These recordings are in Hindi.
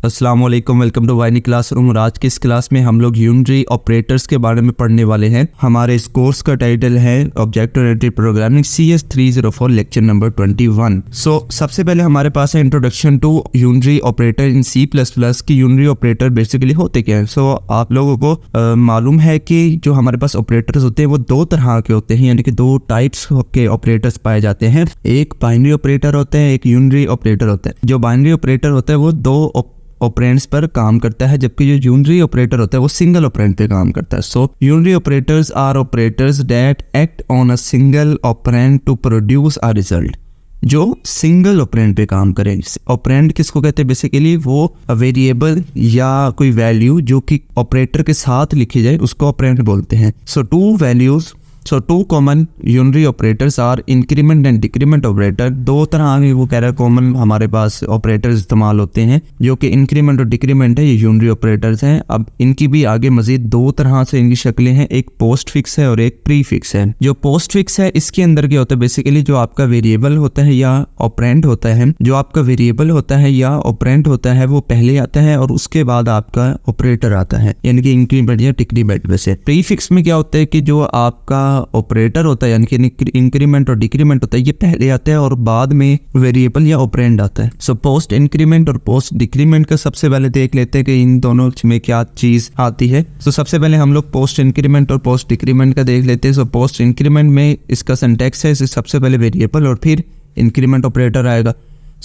अस्सलाम वालेकुम, वेलकम टू वाइनी क्लासरूम। और आज की इस क्लास में हम लोग यूनिटरी ऑपरेटर्स के बारे में पढ़ने वाले हैं। हमारे इस कोर्स का टाइटल है object oriented programming CS 304 lecture number 21। सबसे पहले हमारे पास है introduction to unitary operator in C++ की यूनिटरी ऑपरेटर बेसिकली होते क्या है। आप लोगों को मालूम है कि जो हमारे पास ऑपरेटर्स होते हैं वो दो तरह के होते हैं, यानी कि दो टाइप्स के ऑपरेटर्स पाए जाते हैं। एक बाइनरी ऑपरेटर होते हैं, एक यूनिटरी ऑपरेटर होता है। जो बाइनरी ऑपरेटर होता है वो दो ऑपरेंड्स पर काम करता है, जबकि जो यूनिटरी ऑपरेटर होता है वो सिंगल ऑपरेंड पे काम करता है। Unitary operators are operators that act on a single operand to produce a result. जो सिंगल ऑपरेंड पे काम करें। ऑपरेंड किसको कहते हैं? बेसिकली वो वेरिएबल या कोई वैल्यू जो कि ऑपरेटर के साथ लिखी जाए उसको ऑपरेंड बोलते हैं। Two common unitary operators are increment and decrement operator. दो तरह के वो कह रहा है कॉमन हमारे पास ऑपरेटर्स इस्तेमाल होते हैं, जो कि इंक्रीमेंट और डिक्रीमेंट है, ये यूनिटरी ऑपरेटर्स हैं। अब इनकी भी आगे मजीद दो तरह से इनकी शक्लें हैं, एक पोस्ट फिक्स है और एक प्री फिक्स है। जो पोस्ट फिक्स है इसके अंदर क्या होता है? बेसिकली जो आपका वेरिएबल होता है या ऑपरेंड होता है, जो आपका वेरिएबल होता है या ऑपरेंड होता है वो पहले आता है और उसके बाद आपका ऑपरेटर आता है, यानी कि इंक्रीमेंट या डिक्रीमेंट में से। प्री फिक्स में क्या होता है कि जो आपका ऑपरेटर होता है यानी कि इंक्रीमेंट और डिक्रीमेंट होता है, ये पहले आता है और बाद में वेरिएबल या ऑपरेंड आता है। पोस्ट इंक्रीमेंट और पोस्ट डिक्रीमेंट का सबसे पहले देख लेते हैं कि इन दोनों में क्या चीज आती है। सबसे पहले हम लोग पोस्ट इंक्रीमेंट और पोस्ट डिक्रीमेंट का देख लेते हैं। पोस्ट इंक्रीमेंट में इसका सिंटैक्स है, सबसे पहले वेरिएबल और फिर इंक्रीमेंट ऑपरेटर आएगा।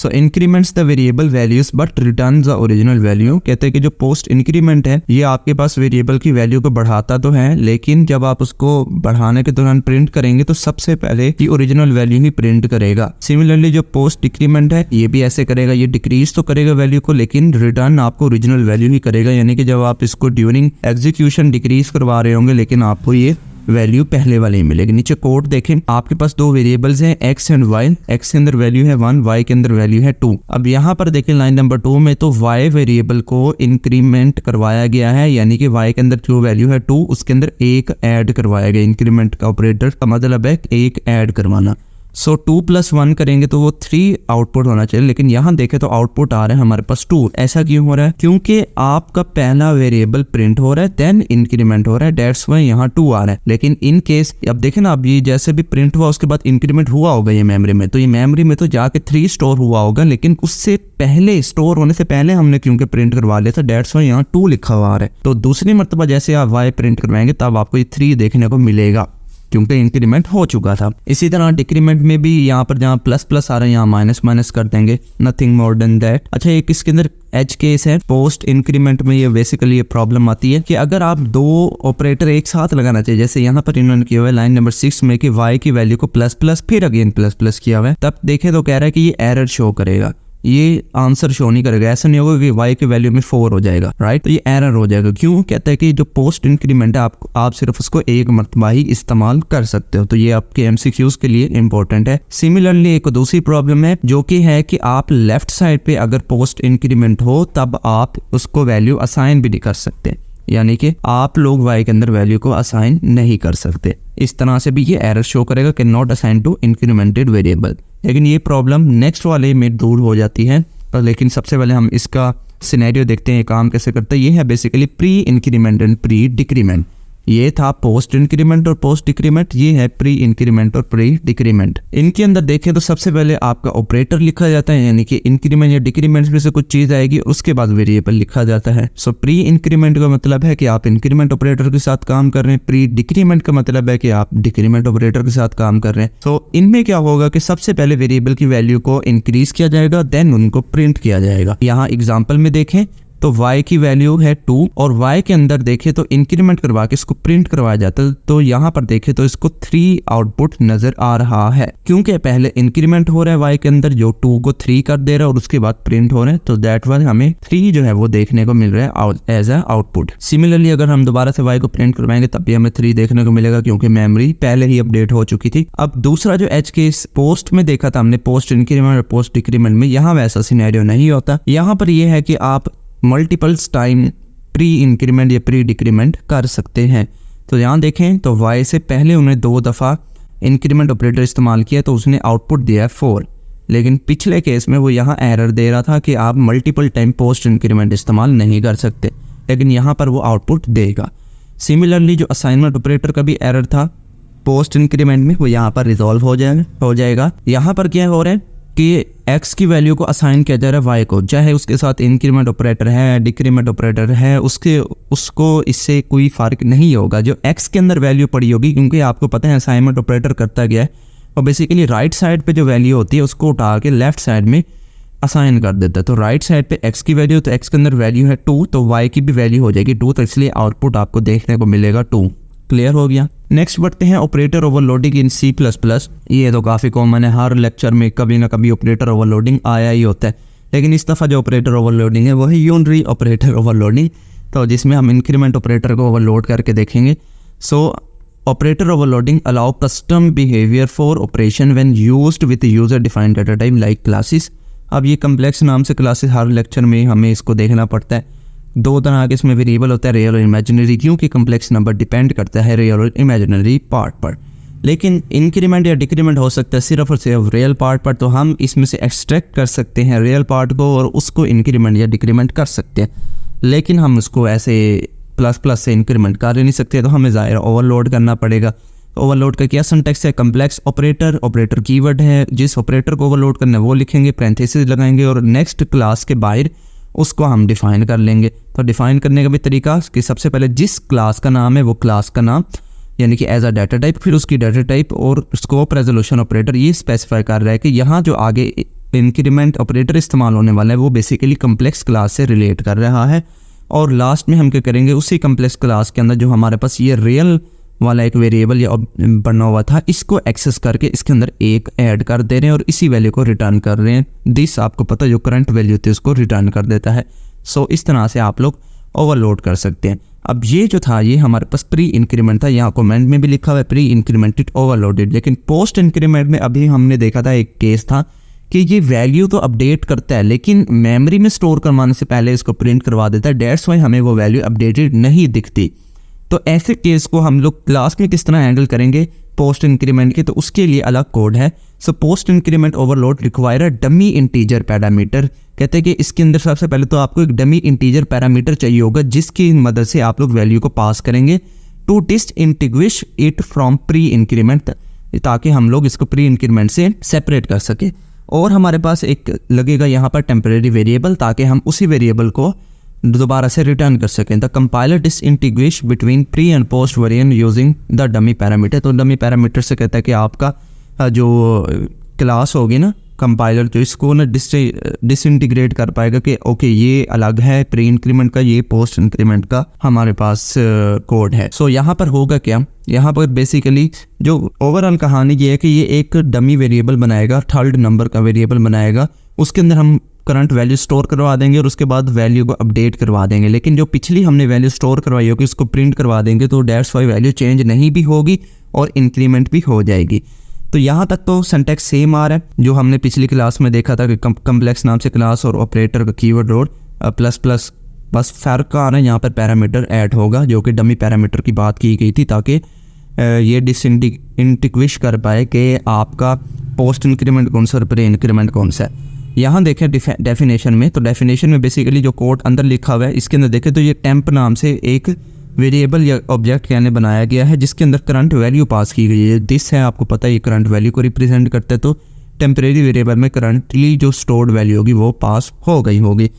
Increments the variable values but return the original value. कहते हैं कि जो पोस्ट इंक्रीमेंट है ये आपके पास वेरिएबल की वैल्यू को बढ़ाता तो है, लेकिन जब आप उसको बढ़ाने के दौरान प्रिंट करेंगे तो सबसे पहले ये ओरिजिनल वैल्यू ही प्रिंट करेगा। सिमिलरली जो पोस्ट डिक्रीमेंट है ये भी ऐसे करेगा, ये डिक्रीज तो करेगा वैल्यू को लेकिन रिटर्न आपको ओरिजिनल वैल्यू ही करेगा, यानी कि जब आप इसको ड्यूरिंग एग्जीक्यूशन डिक्रीज करवा रहे होंगे लेकिन आपको ये वैल्यू पहले वाले ही मिलेगी। नीचे कोड देखें, आपके पास दो वेरिएबल्स हैं x एंड y। x के अंदर वैल्यू है 1, y के अंदर वैल्यू है 2। अब यहाँ पर देखें लाइन नंबर 2 में तो y वेरिएबल को इंक्रीमेंट करवाया गया है, यानी कि y के अंदर जो वैल्यू है 2 उसके अंदर 1 ऐड करवाया गया। इंक्रीमेंट का ऑपरेटर का मतलब है 1 ऐड करवाना। 2 + 1 करेंगे तो वो 3 आउटपुट होना चाहिए, लेकिन यहाँ देखें तो आउटपुट आ रहा है हमारे पास 2। ऐसा क्यों हो रहा है? क्योंकि आपका पहला वेरिएबल प्रिंट हो रहा है देन इंक्रीमेंट हो रहा है, दैट्स व्हाई यहाँ 2 आ रहा है। लेकिन इन केस अब देखें ना, अब ये जैसे भी प्रिंट हुआ उसके बाद इंक्रीमेंट हुआ होगा ये मेमोरी में, तो ये मेमोरी में तो जाके 3 स्टोर हुआ होगा, लेकिन उससे पहले स्टोर होने से पहले हमने क्योंकि प्रिंट करवा लिया था, दैट्स व्हाई यहाँ 2 लिखा हुआ आ रहा है। तो दूसरी मरतबा जैसे आप y प्रिंट करवाएंगे तब आपको ये 3 देखने को मिलेगा क्योंकि इंक्रीमेंट हो चुका था। इसी तरह डिक्रीमेंट में भी यहाँ पर जहाँ प्लस प्लस आ रहा है यहाँ माइनस माइनस कर देंगे, नथिंग मोर देन दैट। अच्छा, एक इसके अंदर एज केस है पोस्ट इंक्रीमेंट में। ये बेसिकली ये प्रॉब्लम आती है कि अगर आप दो ऑपरेटर एक साथ लगाना चाहिए, जैसे यहाँ पर इन्होंने किया हुआ है लाइन नंबर 6 में कि y की वैल्यू को प्लस प्लस फिर अगेन प्लस प्लस किया हुआ है, तब देखे तो कह रहा है कि ये एरर शो करेगा, ये आंसर शो नहीं करेगा। ऐसा नहीं होगा कि y की वैल्यू में 4 हो जाएगा, राइट? तो ये एरर हो जाएगा। क्यों? कहता है कि जो पोस्ट इंक्रीमेंट है आप सिर्फ उसको एक मरतबा ही इस्तेमाल कर सकते हो, तो ये आपके MCQs के लिए इंपॉर्टेंट है। सिमिलरली एक दूसरी प्रॉब्लम है जो कि है कि आप लेफ्ट साइड पे अगर पोस्ट इंक्रीमेंट हो तब आप उसको वैल्यू असाइन भी नहीं कर सकते, यानी कि आप लोग y के अंदर वैल्यू को असाइन नहीं कर सकते। इस तरह से भी ये एरर शो करेगा कि not assign to incremented variable. लेकिन ये प्रॉब्लम नेक्स्ट वाले में दूर हो जाती है। लेकिन सबसे पहले हम इसका सिनेरियो देखते हैं, काम कैसे करते हैं। ये है basically pre increment and pre decrement. ये था पोस्ट इंक्रीमेंट और पोस्ट डिक्रीमेंट, ये है प्री इंक्रीमेंट और प्री डिक्रीमेंट। इनके अंदर देखें तो सबसे पहले आपका ऑपरेटर लिखा जाता है, यानी कि इंक्रीमेंट या डिक्रीमेंट में से कुछ चीज आएगी, उसके बाद वेरिएबल लिखा जाता है। प्री इंक्रीमेंट का मतलब है कि आप इंक्रीमेंट ऑपरेटर के साथ काम कर रहे हैं, प्री डिक्रीमेंट का मतलब है कि आप डिक्रीमेंट ऑपरेटर के साथ काम कर रहे हैं। इनमें क्या होगा कि सबसे पहले वेरिएबल की वैल्यू को इंक्रीज किया जाएगा, देन उनको प्रिंट किया जाएगा। यहाँ एग्जाम्पल में देखें तो y की वैल्यू है 2 और y के अंदर देखें तो इंक्रीमेंट करवा के इसको प्रिंट करवाया जाता है। तो यहाँ पर देखें तो इसको 3 आउटपुट नजर आ रहा है, क्योंकि पहले इंक्रीमेंट हो रहा है y के अंदर जो 2 को 3 कर दे रहा है और उसके बाद प्रिंट हो रहा है, तो दैट वाज हमें 3 जो है वो देखने को मिल रहा है एज अ आउटपुट। सिमिलरली अगर हम दोबारा से y को प्रिंट करवाएंगे तब भी हमें 3 देखने को मिलेगा, क्योंकि मेमोरी पहले ही अपडेट हो चुकी थी। अब दूसरा जो एच के पोस्ट में देखा था हमने, पोस्ट इंक्रीमेंट और पोस्ट डिक्रीमेंट में, यहाँ वैसा सिनेरियो नहीं होता। यहाँ पर यह है कि आप मल्टीपल्स टाइम प्री इंक्रीमेंट या प्री डिक्रीमेंट कर सकते हैं। तो यहाँ देखें तो y से पहले उन्हें 2 दफ़ा इंक्रीमेंट ऑपरेटर इस्तेमाल किया तो उसने आउटपुट दिया है 4। लेकिन पिछले केस में वो यहाँ एरर दे रहा था कि आप मल्टीपल टाइम पोस्ट इंक्रीमेंट इस्तेमाल नहीं कर सकते, लेकिन यहाँ पर वो आउटपुट देगा। सिमिलरली जो असाइनमेंट ऑपरेटर का भी एरर था पोस्ट इंक्रीमेंट में, वो यहाँ पर रिजॉल्व हो जाएगा। यहाँ पर क्या हो रहा है कि x की वैल्यू को असाइन किया जा रहा है y को, चाहे उसके साथ इंक्रीमेंट ऑपरेटर है, डिक्रीमेंट ऑपरेटर है, उसको इससे कोई फ़र्क नहीं होगा। जो x के अंदर वैल्यू पड़ी होगी, क्योंकि आपको पता है असाइनमेंट ऑपरेटर करता गया है और बेसिकली राइट साइड पे जो वैल्यू होती है उसको उठा के लेफ्ट साइड में असाइन कर देता है। तो राइट साइड पे x की वैल्यू, तो x के अंदर वैल्यू है 2, तो y की भी वैल्यू हो जाएगी 2, तो इसलिए आउटपुट आपको देखने को मिलेगा 2। क्लियर हो गया। नेक्स्ट बढ़ते हैं ऑपरेटर ओवरलोडिंग इन C++। ये तो काफ़ी कॉमन है, हर लेक्चर में कभी ना कभी ऑपरेटर ओवरलोडिंग आया ही होता है, लेकिन इस दफ़ा जो ऑपरेटर ओवरलोडिंग है वो है यूनरी ऑपरेटर ओवरलोडिंग, तो जिसमें हम इंक्रीमेंट ऑपरेटर को ओवरलोड करके देखेंगे। So operator overloading allow custom behaviour for operation when used with user defined data type like classes. अब ये कम्प्लेक्स नाम से क्लासेस, हर लेक्चर में हमें इसको देखना पड़ता है। दो तरह के इसमें वेरिएबल होता है, रियल और इमेजिनरी, क्योंकि कम्प्लेक्स नंबर डिपेंड करता है रियल और इमेजिनरी पार्ट पर। लेकिन इंक्रीमेंट या डिक्रीमेंट हो सकता है सिर्फ और सिर्फ रियल पार्ट पर, तो हम इसमें से एक्सट्रैक्ट कर सकते हैं रियल पार्ट को और उसको इंक्रीमेंट या डिक्रीमेंट कर सकते हैं, लेकिन हम उसको ऐसे प्लस प्लस से इंक्रीमेंट कर ही नहीं सकते, तो हमें ज़ाहिर ओवरलोड करना पड़ेगा। ओवरलोड का क्या सिंटैक्स है? कम्प्लेक्स ऑपरेटर कीवर्ड है, जिस ऑपरेटर को ओवरलोड करना है वो लिखेंगे, पैरेंथेसिस लगाएंगे और नेक्स्ट क्लास के बाहर उसको हम डिफाइन कर लेंगे। तो डिफाइन करने का भी तरीका कि सबसे पहले जिस क्लास का नाम है वो क्लास का नाम यानी कि एज अ डाटा टाइप, फिर उसकी डाटा टाइप और स्कोप रेजोल्यूशन ऑपरेटर ये स्पेसिफाई कर रहा है कि यहाँ जो आगे इंक्रीमेंट ऑपरेटर इस्तेमाल होने वाला है वो बेसिकली कम्प्लेक्स क्लास से रिलेट कर रहा है। और लास्ट में हम क्या करेंगे, उसी कम्प्लेक्स क्लास के अंदर जो हमारे पास ये रियल वाला एक वेरिएबल या बना हुआ था, इसको एक्सेस करके इसके अंदर एक ऐड कर दे रहे हैं और इसी वैल्यू को रिटर्न कर रहे हैं। दिस आपको पता है जो करंट वैल्यू थी उसको रिटर्न कर देता है। सो इस तरह से आप लोग ओवरलोड कर सकते हैं। अब ये जो था ये हमारे पास प्री इंक्रीमेंट था, यहाँ कमेंट में भी लिखा हुआ है प्री इंक्रीमेंटेड ओवरलोडेड। लेकिन पोस्ट इंक्रीमेंट में अभी हमने देखा था एक केस था कि ये वैल्यू तो अपडेट करता है लेकिन मेमोरी में स्टोर करवाने से पहले इसको प्रिंट करवा देता है, डेट्स वाई हमें वो वैल्यू अपडेटेड नहीं दिखती। तो ऐसे केस को हम लोग क्लास में किस तरह हैंडल करेंगे पोस्ट इंक्रीमेंट के, तो उसके लिए अलग कोड है। So post increment overload require a dummy integer parameter. कहते हैं कि इसके अंदर सबसे पहले तो आपको एक डमी इंटीजर पैरामीटर चाहिए होगा जिसकी मदद से आप लोग वैल्यू को पास करेंगे to distinguish it from pre increment, ताकि हम लोग इसको प्री इंक्रीमेंट से सेपरेट कर सके। और हमारे पास एक लगेगा यहाँ पर टेम्परेरी वेरिएबल, ताकि हम उसी वेरिएबल को दोबारा से रिटर्न कर सकें। The compiler distinguish between pre and post variant using the dummy parameter. तो डमी पैरामीटर से कहता है कि आपका जो क्लास होगी ना कंपाइलर, तो इसको ना डिसइंटीग्रेट कर पाएगा कि ओके ये अलग है प्री इंक्रीमेंट का, ये पोस्ट इंक्रीमेंट का हमारे पास कोड है। सो यहाँ पर होगा क्या, यहाँ पर बेसिकली जो ओवरऑल कहानी ये है कि ये एक डमी वेरिएबल बनाएगा, थर्ड नंबर का वेरिएबल बनाएगा, उसके अंदर हम करंट वैल्यू स्टोर करवा देंगे और उसके बाद वैल्यू को अपडेट करवा देंगे। लेकिन जो पिछली हमने वैल्यू स्टोर करवाई होगी उसको प्रिंट करवा देंगे, तो डेट्स वाई वैल्यू चेंज नहीं भी होगी और इंक्रीमेंट भी हो जाएगी। तो यहाँ तक तो सिंटैक्स सेम आ रहा है जो हमने पिछली क्लास में देखा था कि कम्प्लेक्स नाम से क्लास और ऑपरेटर का कीवर्ड रोड प्लस प्लस, बस फर्क आ रहा है यहाँ पर पैरामीटर ऐड होगा जो कि डमी पैरामीटर की बात की गई थी, ताकि ये डिसइंटीग्विश कर पाए कि आपका पोस्ट इंक्रीमेंट कौन सा और प्री इंक्रीमेंट कौन सा है। यहाँ देखें डेफिनेशन में, तो डेफिनेशन में बेसिकली जो कोड अंदर लिखा हुआ है इसके अंदर देखें तो ये टेम्प नाम से एक वेरिएबल या ऑब्जेक्ट यानी बनाया गया है जिसके अंदर करंट वैल्यू पास की गई है। दिस है आपको पता है ये करंट वैल्यू को रिप्रेजेंट करता है, तो टेम्परेरी वेरिएबल में करंटली जो स्टोर्ड वैल्यू होगी वो पास हो गई होगी।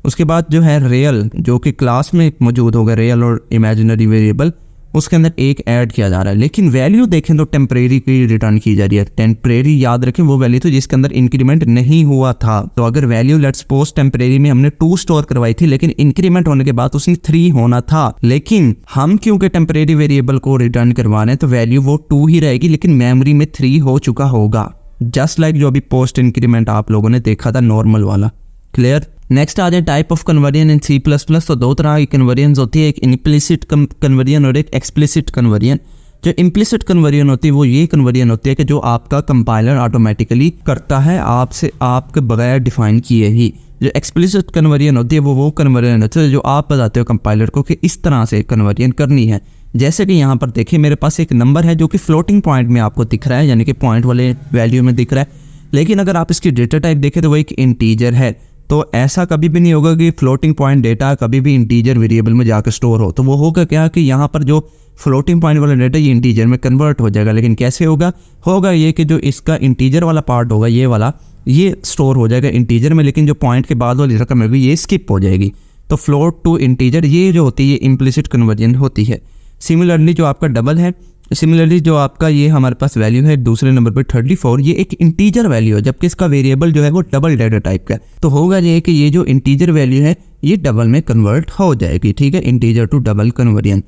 उसके बाद जो है रियल जो कि क्लास में मौजूद होगा, रियल और इमेजिनरी वेरिएबल, उसके अंदर एक ऐड किया जा रहा है। लेकिन वैल्यू देखें तो टेम्परेरी की रिटर्न की जा रही है। टेम्परेरी याद रखें वो वैल्यू तो जिसके अंदर इंक्रीमेंट नहीं हुआ था। तो अगर वैल्यू लेट्स सपोज टेम्परेरी में हमने 2 स्टोर करवाई थी लेकिन इंक्रीमेंट होने के बाद उसने 3 होना था, लेकिन हम क्योंकि टेम्परेरी वेरिएबल को रिटर्न करवाना है तो वैल्यू वो 2 ही रहेगी लेकिन मेमोरी में 3 हो चुका होगा, जस्ट लाइक जो अभी पोस्ट इंक्रीमेंट आप लोगों ने देखा था नॉर्मल वाला। क्लियर। नेक्स्ट आ जाए type of conversion in C++। तो दो तरह की कन्वर्जन होती है, एक इम्प्लिसिट कन्वर्जन और एक एक्सप्लिसिट कन्वर्जन। जो इम्प्लिसिट कन्वर्जन होती है वो ये कन्वर्जन होती है कि जो आपका कंपाइलर ऑटोमेटिकली करता है आपसे आपके बगैर डिफाइन किए ही। जो एक्सप्लिसिट कन्वर्जन होती है वो कन्वर्जन होती है जो आप बताते हो कंपाइलर को कि इस तरह से कन्वर्जन करनी है। जैसे कि यहाँ पर देखिए मेरे पास एक नंबर है जो कि फ्लोटिंग पॉइंट में आपको दिख रहा है, यानी कि पॉइंट वाले वैल्यू में दिख रहा है। लेकिन अगर आप इसकी डेटा टाइप देखें तो वो एक इंटीजर है। तो ऐसा कभी भी नहीं होगा कि फ्लोटिंग पॉइंट डेटा कभी भी इंटीजर वेरिएबल में जाकर स्टोर हो। तो वो होगा क्या कि यहाँ पर जो फ्लोटिंग पॉइंट वाला डेटा ये इंटीजर में कन्वर्ट हो जाएगा। लेकिन कैसे होगा ये कि जो इसका इंटीजर वाला पार्ट होगा ये वाला, ये स्टोर हो जाएगा इंटीजर में, लेकिन जो पॉइंट के बाद वाली रकम है ये स्किप हो जाएगी। तो फ्लोट टू इंटीजर ये जो होती है ये इम्प्लिसिट कन्वर्जन होती है। सिमिलरली जो आपका डबल है, सिमिलरली जो आपका ये हमारे पास वैल्यू है दूसरे नंबर पे 34, ये एक इंटीजर वैल्यू है, जबकि इसका वेरिएबल जो है वो डबल डेटा टाइप का है। तो होगा ये कि ये जो इंटीजर वैल्यू है ये डबल में कन्वर्ट हो जाएगी, ठीक है, इंटीजर टू डबल कन्वर्जन।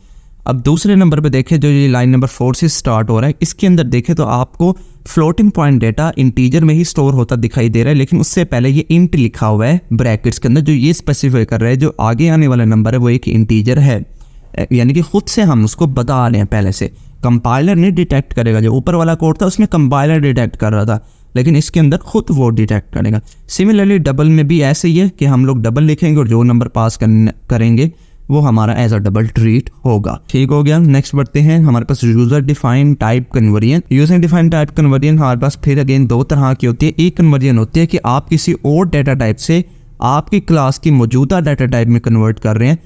अब दूसरे नंबर पे देखें जो ये लाइन नंबर 4 से स्टार्ट हो रहा है, इसके अंदर देखें तो आपको फ्लोटिंग पॉइंट डेटा इंटीजर में ही स्टोर होता दिखाई दे रहा है, लेकिन उससे पहले ये इंट लिखा हुआ है ब्रैकेट्स के अंदर, जो ये स्पेसिफाई कर रहा है जो आगे आने वाला नंबर है वो एक इंटीजर है, यानी कि खुद से हम उसको बता रहे हैं पहले से। कंपाइलर नहीं डिटेक्ट करेगा, जो ऊपर वाला कोड था उसमें कंपाइलर डिटेक्ट कर रहा था, लेकिन इसके अंदर खुद वो डिटेक्ट करेगा। सिमिलरली डबल में भी ऐसे ही है कि हम लोग डबल लिखेंगे और जो नंबर पास करेंगे वो हमारा एज अ डबल ट्रीट होगा। ठीक हो गया। नेक्स्ट बढ़ते हैं, हमारे पास user defined type conversion. User defined type conversion हमारे पास फिर अगेन दो तरह की होती है। एक कन्वर्जन होती है कि आप किसी और डाटा टाइप से आपकी क्लास की मौजूदा डाटा टाइप में कन्वर्ट कर रहे हैं,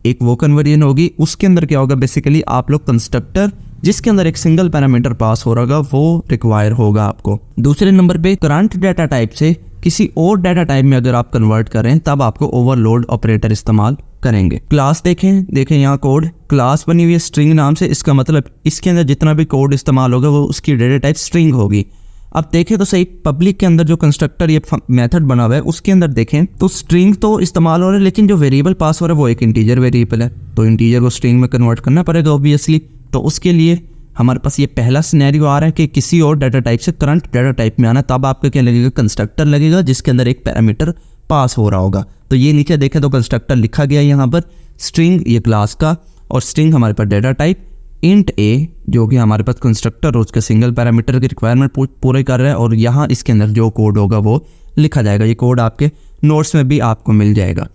एक वो कन्वर्जन होगी। उसके अंदर क्या होगा, बेसिकली आप लोग कंस्ट्रक्टर जिसके अंदर एक सिंगल पैरामीटर पास हो रहा वो रिक्वायर होगा आपको। दूसरे नंबर पे करंट डाटा टाइप से किसी और डाटा टाइप में अगर आप कन्वर्ट करें तब आपको ओवरलोड ऑपरेटर इस्तेमाल करेंगे। क्लास देखें यहाँ कोड क्लास बनी हुई है स्ट्रिंग नाम से, इसका मतलब इसके अंदर जितना भी कोड इस्तेमाल होगा वो उसकी डाटा टाइप स्ट्रिंग होगी। अब देखें तो सही, पब्लिक के अंदर जो कंस्ट्रक्टर ये मेथड बना हुआ है उसके अंदर देखें तो स्ट्रिंग तो इस्तेमाल हो रहा है, लेकिन जो वेरिएबल पास हो रहा है वो एक इंटीजर वेरिएबल है, तो इंटीजर को स्ट्रिंग में कन्वर्ट करना पड़ेगा ऑब्वियसली। तो उसके लिए हमारे पास ये पहला सिनेरियो आ रहा है कि किसी और डाटा टाइप से करंट डाटा टाइप में आना, तब आपका क्या लगेगा, कंस्ट्रक्टर लगेगा जिसके अंदर एक पैरामीटर पास हो रहा होगा। तो ये नीचे देखें तो कंस्ट्रक्टर लिखा गया यहाँ पर, स्ट्रिंग ये क्लास का, और स्ट्रिंग हमारे पास डाटा टाइप इंट ए जो कि हमारे पास कंस्ट्रक्टर और उसके सिंगल पैरामीटर की रिक्वायरमेंट पूरे कर रहा है, और यहाँ इसके अंदर जो कोड होगा वो लिखा जाएगा। ये कोड आपके नोट्स में भी आपको मिल जाएगा।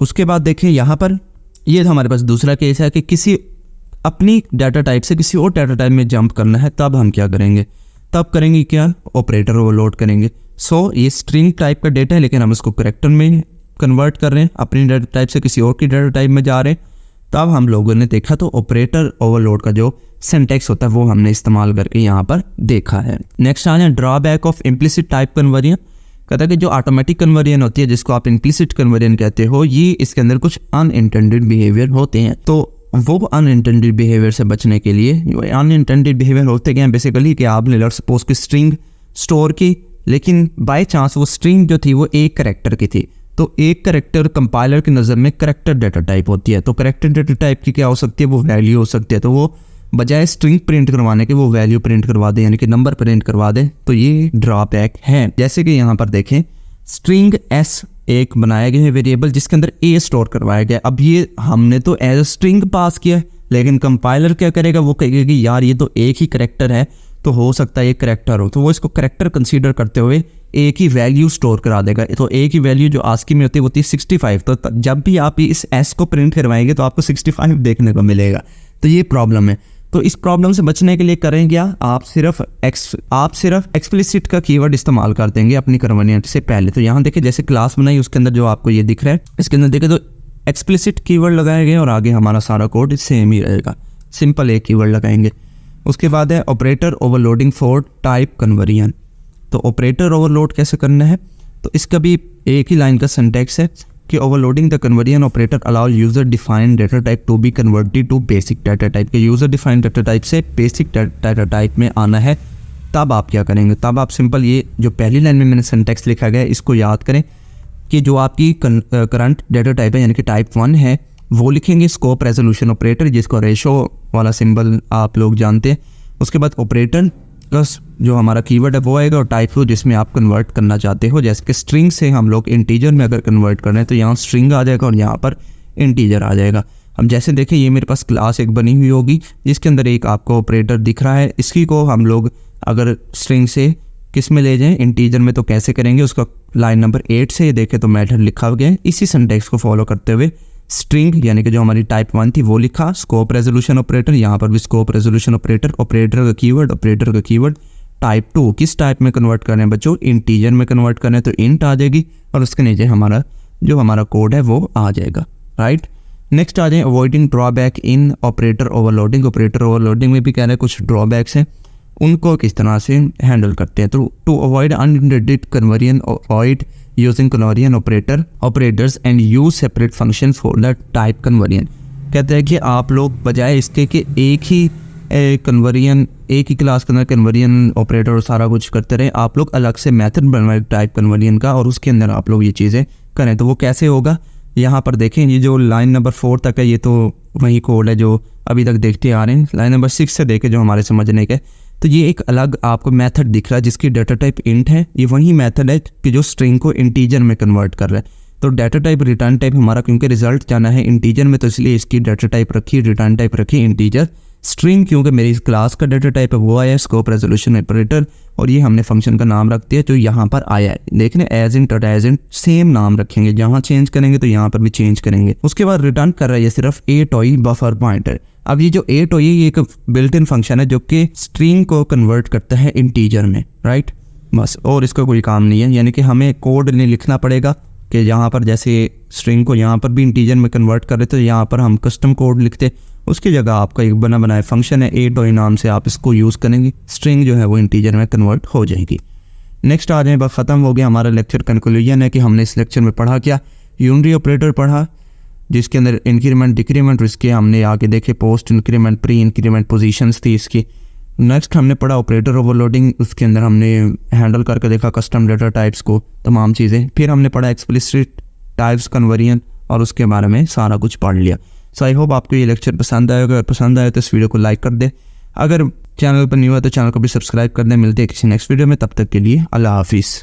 उसके बाद देखें यहाँ पर ये हमारे पास दूसरा केस है कि किसी अपनी डाटा टाइप से किसी और डाटा टाइप में जंप करना है, तब हम क्या करेंगे, तब करेंगे क्या, ऑपरेटर ओवरलोड करेंगे। सो ये स्ट्रिंग टाइप का डेटा है लेकिन हम इसको करैक्टर में कन्वर्ट कर रहे हैं, अपनी डाटा टाइप से किसी और की डाटा टाइप में जा रहे हैं, तब हम लोगों ने देखा तो ऑपरेटर ओवरलोड का जो सिंटैक्स होता है वो हमने इस्तेमाल करके यहाँ पर देखा है। नेक्स्ट आ जाए drawback of implicit type conversion. कहता है कि जो ऑटोमेटिक कन्वर्जन होती है जिसको आप इम्प्लिसिट कन्वर्जन कहते हो, ये इसके अंदर कुछ अनइंटेंडेड बिहेवियर होते हैं। तो वो अनइंटेंडेड बिहेवियर से बचने के लिए, अनइंटेंडेड बिहेवियर होते क्या हैं बेसिकली कि आपने लेट्स सपोज की स्ट्रिंग स्टोर की, लेकिन बाय चांस वो स्ट्रिंग जो थी वो एक कैरेक्टर की थी। तो एक कैरेक्टर कंपाइलर की नज़र में कैरेक्टर डाटा टाइप होती है, तो कैरेक्टर डाटा टाइप की क्या हो सकती है, वो वैल्यू हो सकती है। तो वो बजाय स्ट्रिंग प्रिंट करवाने के वो वैल्यू प्रिंट करवा दे, यानी कि नंबर प्रिंट करवा दे। तो ये ड्रॉबैक है। जैसे कि यहाँ पर देखें स्ट्रिंग एस एक बनाया गया है वेरिएबल जिसके अंदर ए स्टोर करवाया गया। अब ये हमने तो एज स्ट्रिंग पास किया, लेकिन कंपाइलर क्या करेगा, वो कहेगा कि यार ये तो एक ही कैरेक्टर है, तो हो सकता है ये कैरेक्टर हो, तो वो इसको कैरेक्टर कंसीडर करते हुए एक ही वैल्यू स्टोर करा देगा। तो एक ही वैल्यू जो आस्की में होती है वो थी 65, तो जब भी आप इस एस को प्रिंट करवाएंगे तो आपको 65 देखने को मिलेगा। तो ये प्रॉब्लम है। तो इस प्रॉब्लम से बचने के लिए करें क्या, आप सिर्फ एक्सप्लिसिट का कीवर्ड इस्तेमाल कर देंगे अपनी कन्वर्जन से पहले। तो यहाँ देखिए जैसे क्लास बनाई उसके अंदर जो आपको ये दिख रहा है, इसके अंदर देखें तो एक्सप्लिसिट कीवर्ड लगाए गए और आगे हमारा सारा कोड सेम ही रहेगा, सिंपल एक कीवर्ड लगाएंगे। उसके बाद है operator overloading for type conversion. तो ऑपरेटर ओवरलोड कैसे करना है, तो इसका भी एक ही लाइन का सिंटैक्स है कि overloading the conversion operator allow user defined data type to be converted to basic data type के। यूजर डिफाइंड डाटा टाइप से बेसिक डाटा टाइप में आना है, तब आप क्या करेंगे, तब आप सिंपल ये जो पहली लाइन में मैंने सिंटैक्स लिखा गया है इसको याद करें कि जो आपकी करंट डाटा टाइप है यानी कि टाइप 1 है वो लिखेंगे स्कोप रेजोल्यूशन ऑपरेटर, जिसको रेशो वाला सिंबल आप लोग जानते हैं। उसके बाद ऑपरेटर प्लस जो हमारा कीवर्ड है वो आएगा, और टाइप 2 जिसमें आप कन्वर्ट करना चाहते हो। जैसे कि स्ट्रिंग से हम लोग इंटीजर में अगर कन्वर्ट कर रहे हैं तो यहाँ स्ट्रिंग आ जाएगा और यहाँ पर इंटीजर आ जाएगा। अब जैसे देखें ये मेरे पास क्लास एक बनी हुई होगी जिसके अंदर एक आपको ऑपरेटर दिख रहा है, इसी को हम लोग अगर स्ट्रिंग से किस में ले जाएं, इंटीजर में, तो कैसे करेंगे, उसका लाइन नंबर 8 से देखें तो मेथड लिखा गया है। इसी सिंटैक्स को फॉलो करते हुए स्ट्रिंग यानी कि जो हमारी टाइप 1 थी वो लिखा, स्कोप रेजोल्यूशन ऑपरेटर, यहाँ पर भी स्कोप रेजोल्यूशन ऑपरेटर, ऑपरेटर का कीवर्ड टाइप 2 किस टाइप में कन्वर्ट कर रहे हैं बच्चों, इंटीजर में कन्वर्ट कर रहे हैं तो इंट आ जाएगी और उसके नीचे हमारा कोड है वो आ जाएगा, राइट। नेक्स्ट आ जाए avoiding drawback in operator overloading. Operator overloading में भी कह रहे हैं कुछ ड्रॉबैक्स हैं, उनको किस तरह से हैंडल करते हैं। तो to avoid unintended conversion, avoid using conversion operators and use separate function for the type conversion. कहते हैं कि आप लोग बजाय इसके कि एक ही कन्वर्जन, एक ही क्लास के अंदर कन्वर्जन ऑपरेटर और सारा कुछ करते रहे, आप लोग अलग से मेथड बनवाए टाइप कन्वर्जन का और उसके अंदर आप लोग ये चीज़ें करें। तो वो कैसे होगा, यहाँ पर देखें, ये जो लाइन नंबर 4 तक है ये तो वही कोड है जो अभी तक देखते आ रहे हैं। लाइन नंबर 6 से देखें जो हमारे समझने के, तो ये एक अलग आपको मेथड दिख रहा है जिसकी डाटा टाइप इंट है। ये वही मेथड है कि जो स्ट्रिंग को इंटीजर में कन्वर्ट कर रहा है। तो डाटा टाइप रिटर्न टाइप हमारा क्योंकि रिजल्ट जाना है इंटीजर में, तो इसलिए इसकी डाटा टाइप रखी, रिटर्न टाइप रखी इंटीजर। स्ट्रिंग क्योंकि मेरी इस क्लास का डाटा टाइप है वो आया है, स्कोप रेजोल्यूशन ऑपरेटर, और ये हमने फंक्शन का नाम रख दिया जो यहाँ पर आया है। देखने एज इंट और एज इंट सेम नाम रखेंगे, जहाँ चेंज करेंगे तो यहाँ पर भी चेंज करेंगे। उसके बाद रिटर्न कर रहा है ये सिर्फ ए टॉय बफर पॉइंटर। अब ये जो ए टॉय ये एक बिल्ट इन फंक्शन है जो कि स्ट्रिंग को कन्वर्ट करता है इंटीजर में, राइट, बस, और इसका कोई काम नहीं है। यानी कि हमें कोड नहीं लिखना पड़ेगा कि यहाँ पर जैसे स्ट्रिंग को यहाँ पर भी इंटीजर में कन्वर्ट कर रहे तो यहाँ पर हम कस्टम कोड लिखते, उसकी जगह आपका एक बना बनाया फंक्शन है ए टॉय नाम से, आप इसको यूज़ करेंगे, स्ट्रिंग जो है वो इंटीजर में कन्वर्ट हो जाएगी। नेक्स्ट आ जाए, बस ख़त्म हो गया हमारा लेक्चर। कंक्लूजन है कि हमने इस लेक्चर में पढ़ा क्या, यूनिटरी ऑपरेटर पढ़ा जिसके अंदर इंक्रीमेंट डिक्रीमेंट, इसके हमने आगे देखे post increment, pre increment positions थी इसकी। नेक्स्ट हमने पढ़ा ऑपरेटर ओवरलोडिंग, उसके अंदर हमने हैंडल करके देखा कस्टम डाटा टाइप्स को, तमाम चीज़ें। फिर हमने पढ़ा एक्सप्लिसिट टाइप्स कन्वर्जन और उसके बारे में सारा कुछ पढ़ लिया। सो आई होप आपको ये लेक्चर पसंद आएगा। अगर पसंद आए तो इस वीडियो को लाइक कर दे, अगर चैनल पर न्यू है तो चैनल को भी सब्सक्राइब कर दें। मिलते हैं किसी नेक्स्ट वीडियो में, तब तक के लिए अल्लाह हाफिज़।